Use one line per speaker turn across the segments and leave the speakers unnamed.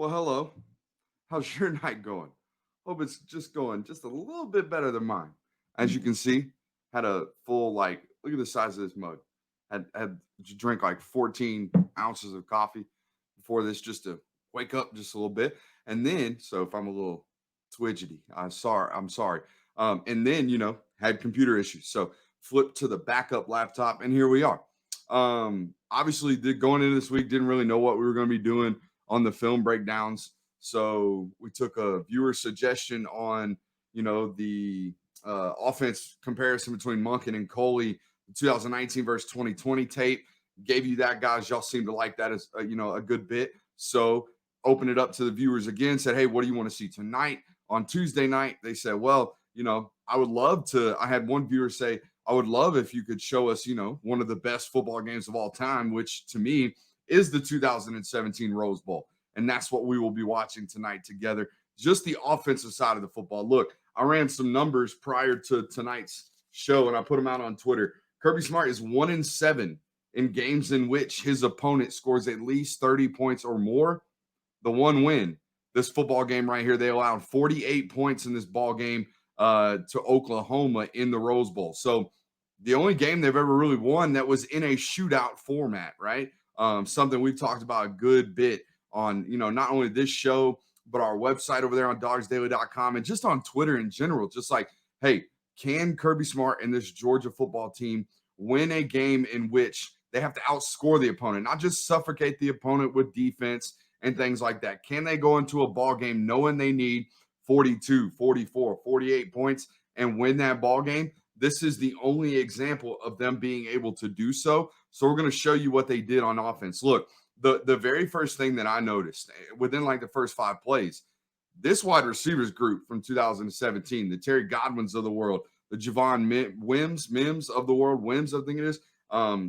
Well, hello. How's your night going? Hope it's just going just a little bit better than mine. As you can see, had a full look at the size of this mug. Had to drink like 14 ounces of coffee before this just to wake up just a little bit. And then, so if I'm a little twidgety, I'm sorry. And then, had computer issues. So flipped to the backup laptop, and here we are. Obviously, going into this week, didn't really know what we were going to be doing on the film breakdowns. So we took a viewer suggestion on, the offense comparison between Monken and Coley, the 2019 versus 2020 tape. Gave you that, guys. Y'all seem to like that as a good bit. So open it up to the viewers again. Said, hey, what do you want to see tonight? On Tuesday night, they said, well, I would love to. I had one viewer say, I would love if you could show us, one of the best football games of all time, which to me is the 2017 Rose Bowl. And that's what we will be watching tonight together. Just the offensive side of the football. Look, I ran some numbers prior to tonight's show and I put them out on Twitter. Kirby Smart is 1-7 in games in which his opponent scores at least 30 points or more. The one win, this football game right here, they allowed 48 points in this ball game to Oklahoma in the Rose Bowl. So the only game they've ever really won that was in a shootout format, right? Something we've talked about a good bit on, not only this show, but our website over there on dogsdaily.com and just on Twitter in general. Just like, hey, can Kirby Smart and this Georgia football team win a game in which they have to outscore the opponent, not just suffocate the opponent with defense and things like that? Can they go into a ball game knowing they need 42, 44, 48 points and win that ball game? This is the only example of them being able to do so. So we're going to show you what they did on offense. Look, the very first thing that I noticed within like the first 5 plays, this wide receivers group from 2017, the Terry Godwins of the world, the Javon Mims of the world, Wims, I think it is.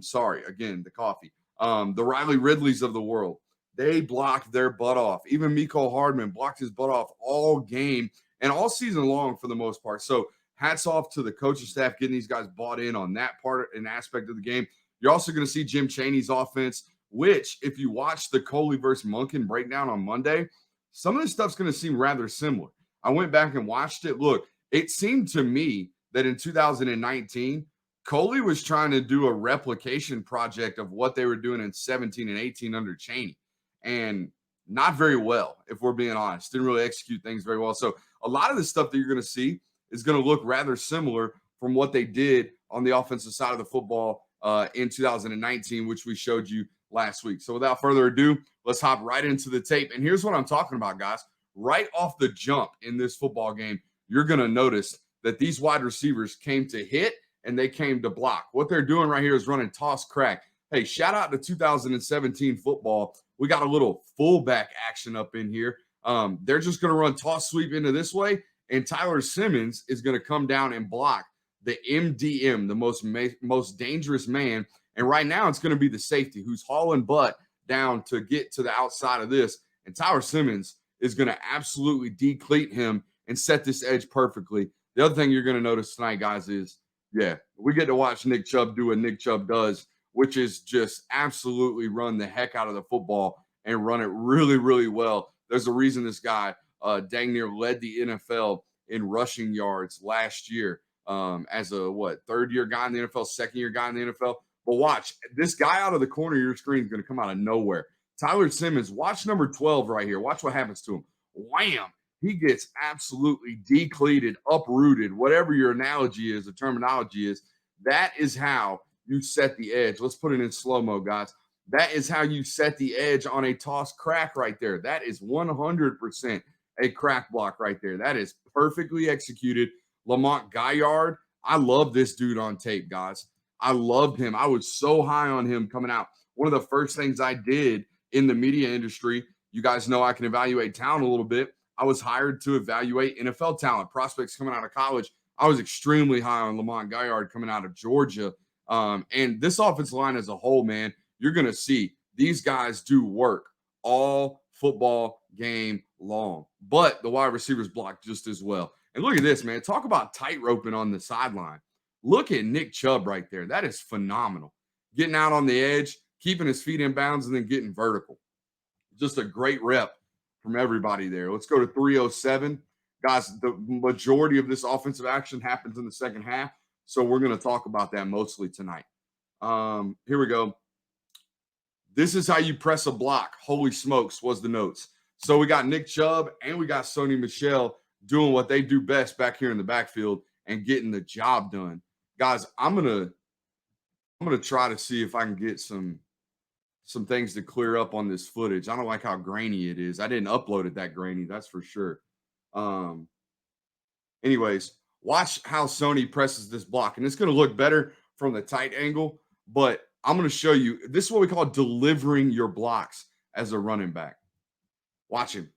Sorry, again, the coffee. The Riley Ridleys of the world, they blocked their butt off. Even Miko Hardman blocked his butt off all game and all season long for the most part. So hats off to the coaching staff getting these guys bought in on that part and aspect of the game. You're also going to see Jim Chaney's offense, which, if you watch the Coley versus Monken breakdown on Monday, some of this stuff's going to seem rather similar. I went back and watched it. Look, it seemed to me that in 2019, Coley was trying to do a replication project of what they were doing in 17 and 18 under Chaney, and not very well, if we're being honest. Didn't really execute things very well. So a lot of the stuff that you're going to see is going to look rather similar from what they did on the offensive side of the football in 2019, which we showed you last week. So without further ado, let's hop right into the tape. And here's what I'm talking about, guys. Right off the jump in this football game, you're going to notice that these wide receivers came to hit and they came to block. What they're doing right here is running toss crack. Hey, shout out to 2017 football. We got a little fullback action up in here. They're just going to run toss sweep into this way, and Tyler Simmons is going to come down and block the MDM, the most dangerous man. And right now it's going to be the safety who's hauling butt down to get to the outside of this. And Tyler Simmons is going to absolutely decleat him and set this edge perfectly. The other thing you're going to notice tonight, guys, is, yeah, we get to watch Nick Chubb do what Nick Chubb does, which is just absolutely run the heck out of the football and run it really, really well. There's a reason this guy dang near led the NFL in rushing yards last year as a third-year guy in the NFL, second-year guy in the NFL. But watch, this guy out of the corner of your screen is going to come out of nowhere. Tyler Simmons, watch number 12 right here. Watch what happens to him. Wham! He gets absolutely decleated, uprooted, whatever your analogy is, the terminology is. That is how you set the edge. Let's put it in slow-mo, guys. That is how you set the edge on a toss crack right there. That is 100% a crack block right there. That is perfectly executed. Lamont Gaillard, I love this dude on tape, guys. I loved him. I was so high on him coming out. One of the first things I did in the media industry, you guys know I can evaluate talent a little bit. I was hired to evaluate NFL talent, prospects coming out of college. I was extremely high on Lamont Gaillard coming out of Georgia. And this offensive line as a whole, man, you're going to see these guys do work all football game long. But the wide receivers block just as well. And look at this, man. Talk about tightroping on the sideline. Look at Nick Chubb right there. That is phenomenal. Getting out on the edge, keeping his feet in bounds, and then getting vertical. Just a great rep from everybody there. Let's go to 307. Guys, the majority of this offensive action happens in the second half. So we're going to talk about that mostly tonight. Here we go. This is how you press a block. Holy smokes, was the notes. So we got Nick Chubb and we got Sony Michel doing what they do best back here in the backfield and getting the job done. Guys, I'm gonna try to see if I can get some things to clear up on this footage. I don't like how grainy it is. I didn't upload it that grainy, that's for sure. Um, anyways, watch how Sony presses this block, and it's gonna look better from the tight angle, but I'm gonna show you. This is what we call delivering your blocks as a running back. Watch him.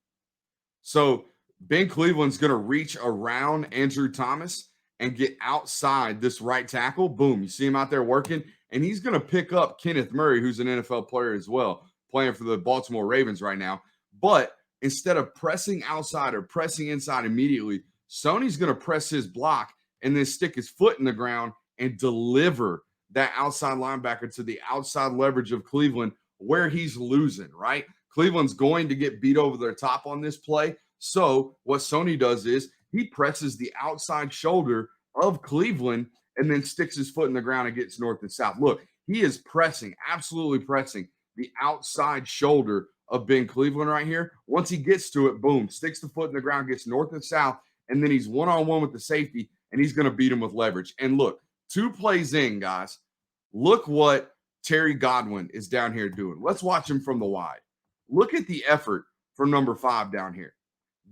So Ben Cleveland's going to reach around Andrew Thomas and get outside this right tackle. Boom. You see him out there working, and he's going to pick up Kenneth Murray, who's an NFL player as well, playing for the Baltimore Ravens right now. But instead of pressing outside or pressing inside immediately, Sony's going to press his block and then stick his foot in the ground and deliver that outside linebacker to the outside leverage of Cleveland where he's losing, right? Cleveland's going to get beat over their top on this play. So what Sony does is he presses the outside shoulder of Cleveland and then sticks his foot in the ground and gets north and south. Look, he is pressing, absolutely pressing the outside shoulder of Ben Cleveland right here. Once he gets to it, boom, sticks the foot in the ground, gets north and south, and then he's one-on-one with the safety, and he's going to beat him with leverage. And look, 2 plays in, guys, look what Terry Godwin is down here doing. Let's watch him from the wide. Look at the effort from number 5 down here.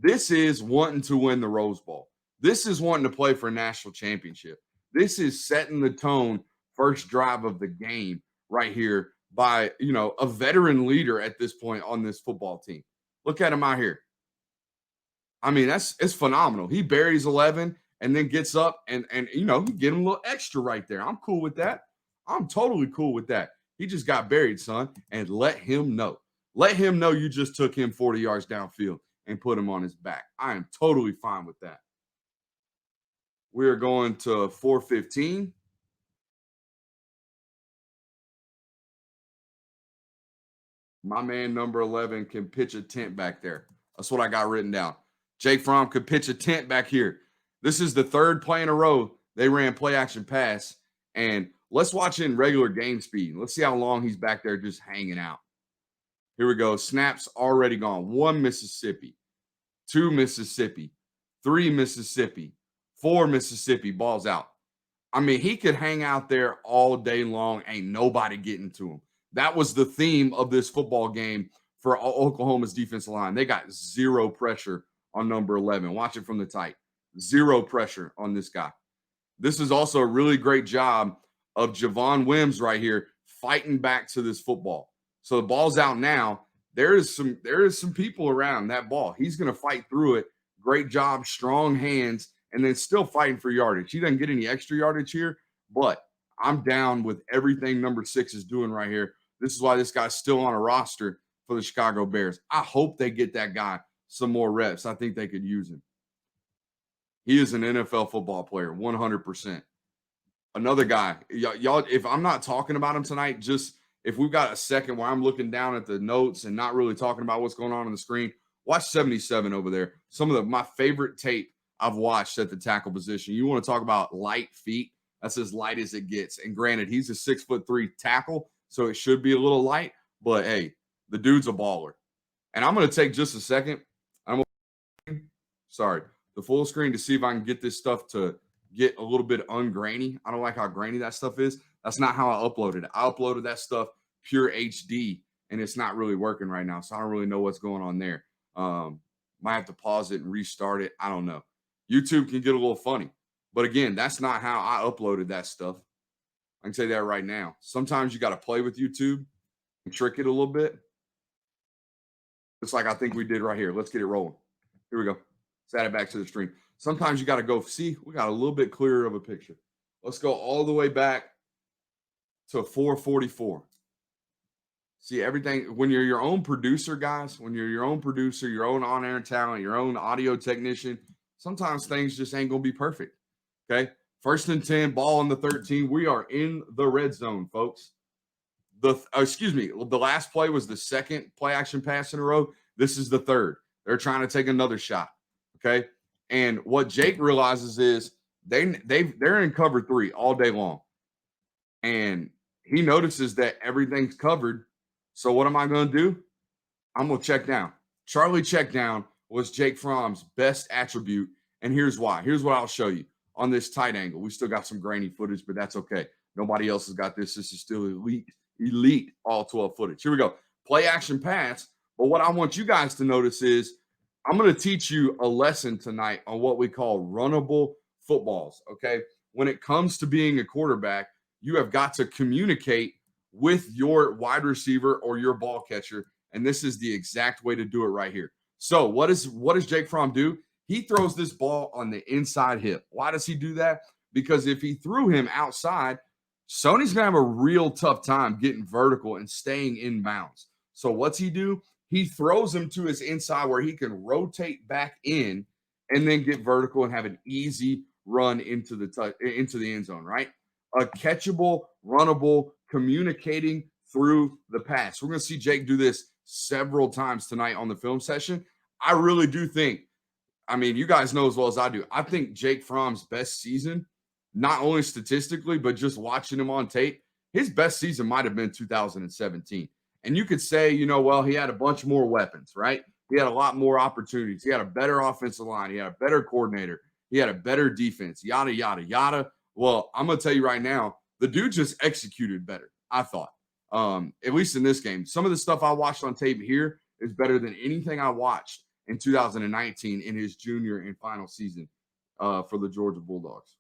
This is wanting to win the Rose Bowl. This is wanting to play for a national championship. This is setting the tone first drive of the game right here by, a veteran leader at this point on this football team. Look at him out here. I mean, it's phenomenal. He buries 11 and then gets up and he get him a little extra right there. I'm cool with that. I'm totally cool with that. He just got buried, son, and let him know. Let him know you just took him 40 yards downfield and put him on his back. I am totally fine with that. We're going to 415. My man, number 11, can pitch a tent back there. That's what I got written down. Jake Fromm could pitch a tent back here. This is the 3rd play in a row they ran play action pass. And let's watch it in regular game speed. Let's see how long he's back there just hanging out. Here we go. Snaps already gone. 1 Mississippi, 2 Mississippi, 3 Mississippi, 4 Mississippi. Balls out. I mean, he could hang out there all day long. Ain't nobody getting to him. That was the theme of this football game for Oklahoma's defensive line. They got 0 pressure on number 11. Watch it from the tight. 0 pressure on this guy. This is also a really great job of Javon Wims right here fighting back to this football. So the ball's out now. There is some people around that ball. He's going to fight through it. Great job, strong hands, and then still fighting for yardage. He doesn't get any extra yardage here, but I'm down with everything number 6 is doing right here. This is why this guy's still on a roster for the Chicago Bears. I hope they get that guy some more reps. I think they could use him. He is an NFL football player, 100%. Another guy, y'all, if I'm not talking about him tonight, just if we've got a second where I'm looking down at the notes and not really talking about what's going on the screen, watch 77 over there. Some of my favorite tape I've watched at the tackle position. You want to talk about light feet? That's as light as it gets. And granted, he's a 6'3" tackle, so it should be a little light. But hey, the dude's a baller. And I'm going to take just a second. The full screen to see if I can get this stuff to get a little bit ungrainy. I don't like how grainy that stuff is. That's not how I uploaded it. I uploaded that stuff pure HD, and it's not really working right now. So I don't really know what's going on there. Might have to pause it and restart it. I don't know. YouTube can get a little funny. But again, that's not how I uploaded that stuff. I can say that right now. Sometimes you got to play with YouTube and trick it a little bit. Just like I think we did right here. Let's get it rolling. Here we go. Let's add it back to the stream. Sometimes you got to go, see, we got a little bit clearer of a picture. Let's go all the way back to 444. See, everything, when you're your own producer, guys, when you're your own producer, your own on-air talent, your own audio technician, sometimes things just ain't going to be perfect. Okay? 1st and 10, ball on the 13. We are in the red zone, folks. The last play was the 2nd play action pass in a row. This is the third. They're trying to take another shot. Okay. And what Jake realizes is they're in cover 3 all day long. And he notices that everything's covered. So what am I going to do? I'm going to check down. Charlie check down was Jake Fromm's best attribute. And here's why. Here's what I'll show you on this tight angle. We still got some grainy footage, but that's okay. Nobody else has got this. This is still elite all 12 footage. Here we go. Play action pass. But what I want you guys to notice is I'm going to teach you a lesson tonight on what we call runnable footballs. Okay. When it comes to being a quarterback, you have got to communicate with your wide receiver or your ball catcher. And this is the exact way to do it right here. So what does Jake Fromm do? He throws this ball on the inside hip. Why does he do that? Because if he threw him outside, Sony's gonna have a real tough time getting vertical and staying in bounds. So what's he do? He throws him to his inside where he can rotate back in and then get vertical and have an easy run into the end zone, right? A catchable, runnable, communicating through the pass. We're going to see Jake do this several times tonight on the film session. I really do think, I mean, you guys know as well as I do, I think Jake Fromm's best season, not only statistically, but just watching him on tape, his best season might have been 2017. And you could say, well, he had a bunch more weapons, right? He had a lot more opportunities. He had a better offensive line. He had a better coordinator. He had a better defense, yada, yada, yada. Well, I'm going to tell you right now, the dude just executed better, I thought, at least in this game. Some of the stuff I watched on tape here is better than anything I watched in 2019 in his junior and final season for the Georgia Bulldogs.